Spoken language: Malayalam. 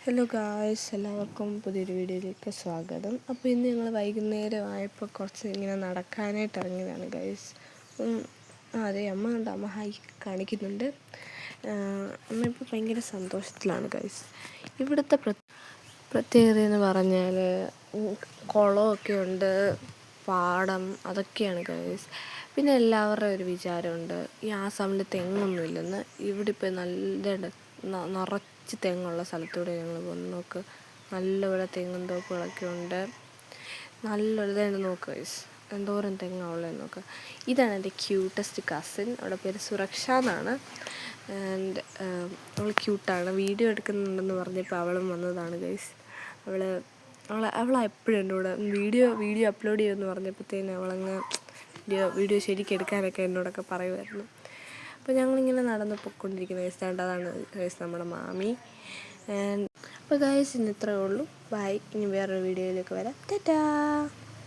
ഹലോ ഗായ്സ്, എല്ലാവർക്കും പുതിയൊരു വീഡിയോയിലേക്ക് സ്വാഗതം. അപ്പോൾ ഇന്ന് ഞങ്ങൾ വൈകുന്നേരം ആയപ്പോൾ കുറച്ച് ഇങ്ങനെ നടക്കാനായിട്ട് ഇറങ്ങിയതാണ് ഗായ്സ്. അതെ, അമ്മ ഉണ്ട്, അമ്മ ഹായ് കാണിക്കുന്നുണ്ട്. അമ്മ ഇപ്പോൾ ഭയങ്കര സന്തോഷത്തിലാണ് ഗായ്സ്. ഇവിടുത്തെ പ്രത്യേകത എന്ന് പറഞ്ഞാൽ കുളമൊക്കെ ഉണ്ട്, പാടം, അതൊക്കെയാണ് ഗായ്സ്. പിന്നെ എല്ലാവരുടെയും ഒരു വിചാരമുണ്ട് ഈ ആസാമിൽ തെങ്ങൊന്നുമില്ലെന്ന്. ഇവിടെ ഇപ്പോൾ നല്ല നിറച്ച് തെങ്ങുള്ള സ്ഥലത്തൂടെ ഞങ്ങൾ വന്ന് നോക്ക്. നല്ലപോലെ തെങ്ങും തോപ്പുകളൊക്കെ ഉണ്ട്. നല്ലൊരു ഇതാണ് നോക്ക് ഗൈസ്, എന്തോരം തെങ്ങാണ് ഉള്ളതെന്ന് നോക്ക്. ഇതാണ് എൻ്റെ ക്യൂട്ടസ്റ്റ് കസിൻ, അവളുടെ പേര് സുരക്ഷ എന്നാണ്. ആൻഡ് അവൾ ക്യൂട്ടാണ്. വീഡിയോ എടുക്കുന്നുണ്ടെന്ന് പറഞ്ഞപ്പോൾ അവളും വന്നതാണ് ഗൈസ്. അവൾ എപ്പോഴും എൻ്റെ കൂടെ വീഡിയോ അപ്ലോഡ് ചെയ്യുമെന്ന് പറഞ്ഞപ്പോഴത്തേന് അവളങ്ങ് വീഡിയോ ശരിക്കും എടുക്കാനൊക്കെ എന്നോടൊക്കെ പറയുമായിരുന്നു. അപ്പോൾ ഞങ്ങളിങ്ങനെ നടന്ന് പൊയ്ക്കൊണ്ടിരിക്കുന്ന ഗൈസ്. അതാണ് ഗൈസ് നമ്മുടെ മാമി. അപ്പോൾ ഗൈസ് ഇന്ന് ഇത്രയേ ഉള്ളൂ. ബൈ. ഇനി വേറൊരു വീഡിയോയിലേക്ക് വരാം. ടാറ്റാ.